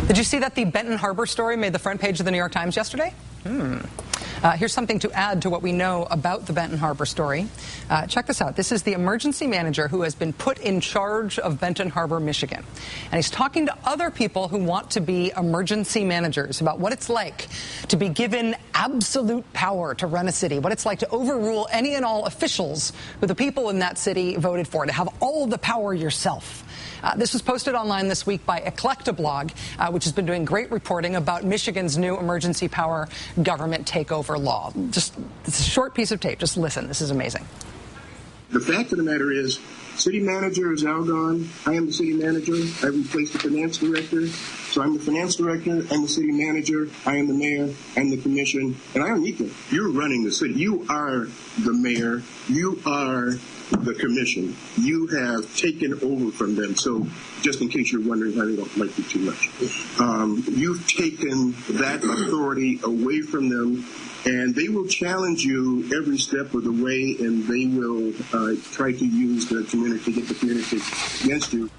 Did you see that the Benton Harbor story made the front page of the New York Times yesterday? Here's something to add to what we know about the Benton Harbor story. Check this out. This is the emergency manager who has been put in charge of Benton Harbor, Michigan. And he's talking to other people who want to be emergency managers about what it's like to be given absolute power to run a city, what it's like to overrule any and all officials who the people in that city voted for, to have all the power yourself. This was posted online this week by Eclectablog, which has been doing great reporting about Michigan's new emergency power government takeover law. It's a short piece of tape. Just listen. This is amazing. The fact of the matter is, city manager is now gone. I am the city manager. I replaced the finance director. So I'm the finance director. I'm the city manager. I am the mayor. I'm the commission. And I am equal. You're running the city. You are the mayor. You are the commission. You have taken over from them. So just in case you're wondering why they don't like you too much, you've taken that authority away from them, and they will challenge you every step of the way, and they will try to use the community, get the community against you.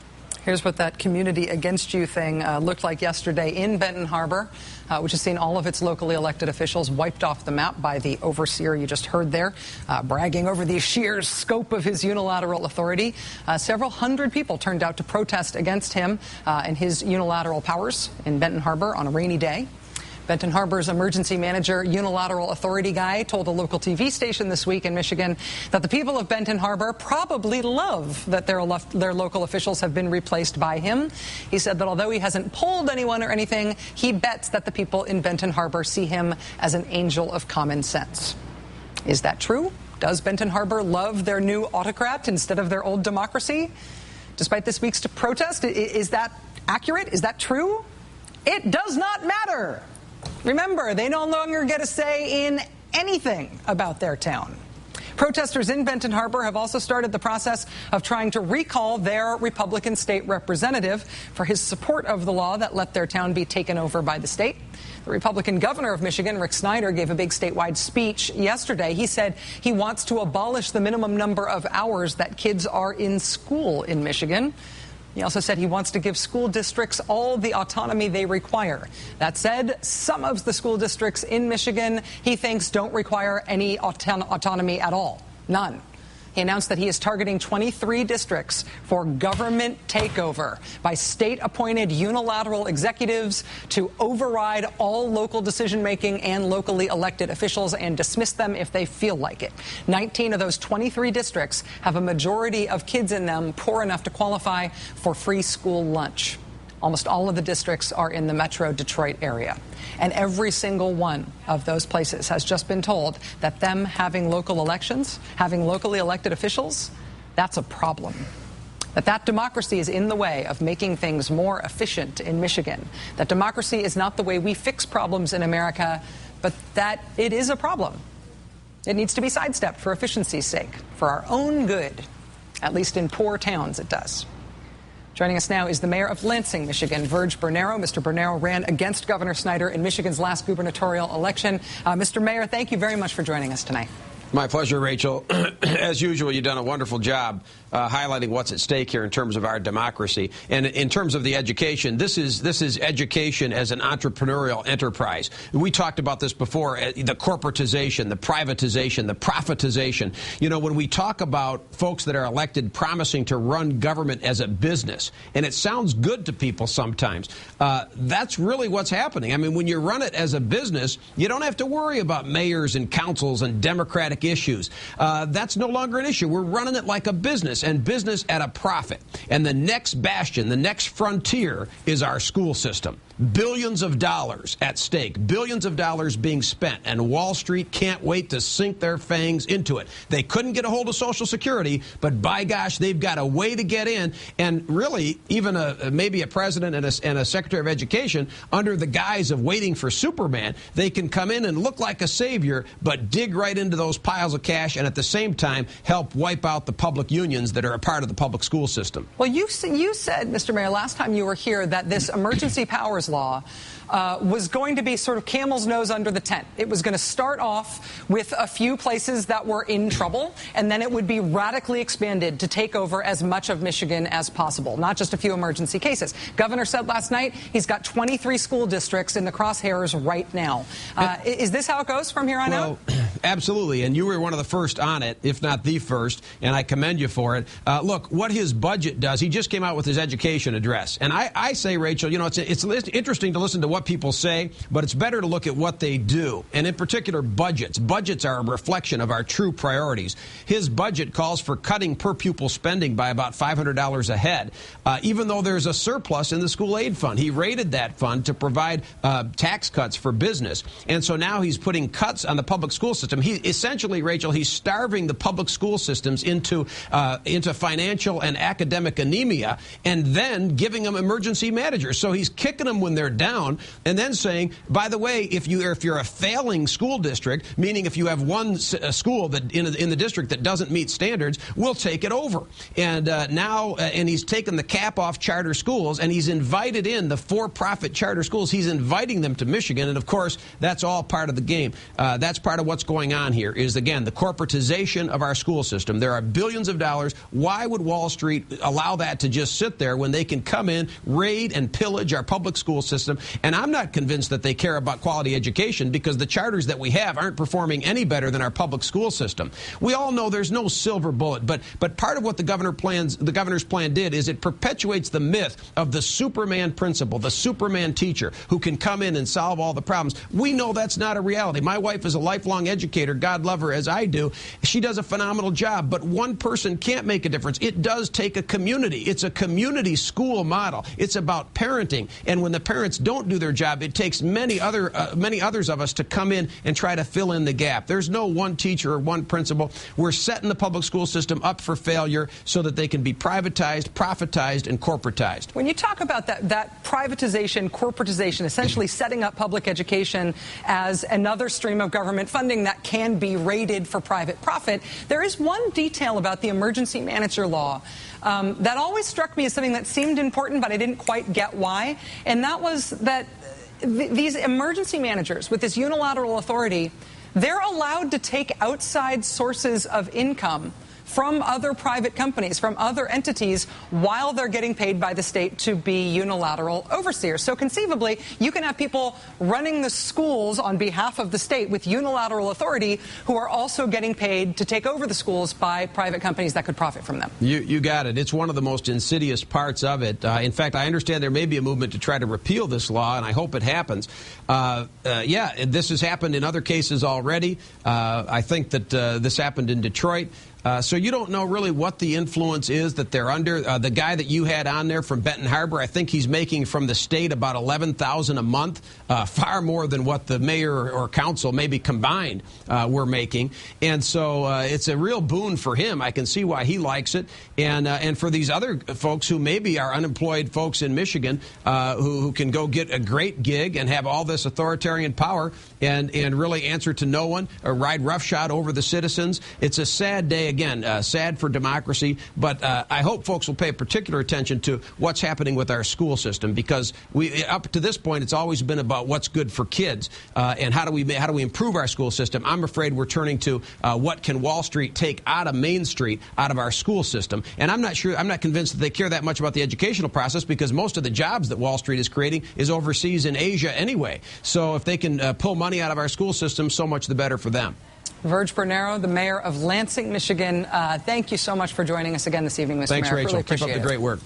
Here's what that community against you thing looked like yesterday in Benton Harbor, which has seen all of its locally elected officials wiped off the map by the overseer you just heard there, bragging over the sheer scope of his unilateral authority. Several hundred people turned out to protest against him and his unilateral powers in Benton Harbor on a rainy day. Benton Harbor's emergency manager, unilateral authority guy, told a local TV station this week in Michigan that the people of Benton Harbor probably love that their local officials have been replaced by him. He said that although he hasn't polled anyone or anything, he bets that the people in Benton Harbor see him as an angel of common sense. Is that true? Does Benton Harbor love their new autocrat instead of their old democracy? Despite this week's protest, is that accurate? Is that true? It does not matter. Remember, they no longer get a say in anything about their town. Protesters in Benton Harbor have also started the process of trying to recall their Republican state representative for his support of the law that let their town be taken over by the state. The Republican governor of Michigan, Rick Snyder, gave a big statewide speech yesterday. He said he wants to abolish the minimum number of hours that kids are in school in Michigan. He also said he wants to give school districts all the autonomy they require. That said, some of the school districts in Michigan he thinks don't require any autonomy at all. None. He announced that he is targeting 23 districts for government takeover by state-appointed unilateral executives to override all local decision-making and locally elected officials and dismiss them if they feel like it. 19 of those 23 districts have a majority of kids in them poor enough to qualify for free school lunch. Almost all of the districts are in the metro Detroit area. And every single one of those places has just been told that them having local elections, having locally elected officials, that's a problem. That democracy is in the way of making things more efficient in Michigan. That democracy is not the way we fix problems in America, but that it is a problem. It needs to be sidestepped for efficiency's sake, for our own good. At least in poor towns it does. Joining us now is the mayor of Lansing, Michigan, Virg Bernero. Mr. Bernero ran against Governor Snyder in Michigan's last gubernatorial election. Mr. Mayor, thank you very much for joining us tonight. My pleasure, Rachel. As usual, you've done a wonderful job highlighting what's at stake here in terms of our democracy. And in terms of the education, this is education as an entrepreneurial enterprise. We talked about this before, the corporatization, the privatization, the profitization. You know, when we talk about folks that are elected promising to run government as a business, and it sounds good to people sometimes, that's really what's happening. I mean, when you run it as a business, you don't have to worry about mayors and councils and Democratic issues. That's no longer an issue. We're running it like a business, and business at a profit. And the next bastion, the next frontier is our school system. Billions of dollars at stake, billions of dollars being spent, and Wall Street can't wait to sink their fangs into it. They couldn't get a hold of Social Security, but by gosh, they've got a way to get in. And really, even maybe a president and a secretary of education, under the guise of waiting for Superman, they can come in and look like a savior, but dig right into those piles of cash and at the same time help wipe out the public unions that are a part of the public school system. Well, you said, Mr. Mayor, last time you were here that this emergency powers law was going to be sort of camel's nose under the tent. It was going to start off with a few places that were in trouble, and then it would be radically expanded to take over as much of Michigan as possible, not just a few emergency cases. Governor said last night he's got 23 school districts in the crosshairs right now. Is this how it goes from here on out? Absolutely, and you were one of the first on it, if not the first, and I commend you for it. Look, what his budget does, he just came out with his education address, and I say, Rachel, you know, it's interesting to listen to what people say, but it's better to look at what they do, and in particular budgets. Budgets are a reflection of our true priorities. His budget calls for cutting per pupil spending by about $500 a head, even though there's a surplus in the school aid fund. He raided that fund to provide tax cuts for business, and so now he's putting cuts on the public school system. He essentially, Rachel, he's starving the public school systems into financial and academic anemia, and then giving them emergency managers. So he's kicking them when they're down, and then saying, by the way, if you're a failing school district, meaning if you have one school that in the district that doesn't meet standards, we'll take it over. And and he's taken the cap off charter schools, and he's invited in the for-profit charter schools. He's inviting them to Michigan, and of course, that's all part of the game. That's part of what's going on here is, again, the corporatization of our school system. There are billions of dollars. Why would Wall Street allow that to just sit there when they can come in, raid, and pillage our public school system? And I'm not convinced that they care about quality education, because the charters that we have aren't performing any better than our public school system. We all know there's no silver bullet, but part of what the governor's plan did is it perpetuates the myth of the Superman principal, the Superman teacher who can come in and solve all the problems. We know that's not a reality. My wife is a lifelong educator, God love her, as I do. She does a phenomenal job, but one person can't make a difference. It does take a community. It's a community school model. It's about parenting, and when the parents don't do their job, it takes many others of us to come in and try to fill in the gap. There's no one teacher or one principal. We're setting the public school system up for failure so that they can be privatized, profitized, and corporatized. When you talk about that privatization, corporatization, essentially setting up public education as another stream of government funding that can be rated for private profit, there is one detail about the emergency manager law that always struck me as something that seemed important, but I didn't quite get why, and that was that these emergency managers with this unilateral authority, they're allowed to take outside sources of income from other private companies, from other entities, while they're getting paid by the state to be unilateral overseers. So conceivably, you can have people running the schools on behalf of the state with unilateral authority who are also getting paid to take over the schools by private companies that could profit from them. You got it. It's one of the most insidious parts of it. In fact, I understand there may be a movement to try to repeal this law, and I hope it happens. Yeah, this has happened in other cases already. I think that this happened in Detroit. So you don't know really what the influence is that they're under. The guy that you had on there from Benton Harbor, I think he's making from the state about $11,000 a month, far more than what the mayor or council maybe combined were making. And so it's a real boon for him. I can see why he likes it. And for these other folks who maybe are unemployed folks in Michigan who can go get a great gig and have all this authoritarian power and really answer to no one or ride roughshod over the citizens, it's a sad day. Again, sad for democracy, but I hope folks will pay particular attention to what's happening with our school system, because up to this point, it's always been about what's good for kids and how do we improve our school system. I'm afraid we're turning to what can Wall Street take out of Main Street, out of our school system, and I'm not convinced that they care that much about the educational process, because most of the jobs that Wall Street is creating is overseas in Asia anyway. So if they can pull money out of our school system, so much the better for them. Virg Bernero, the mayor of Lansing, Michigan, thank you so much for joining us again this evening, Mr. Mayor. Thanks, Rachel. Really Keep up the great work.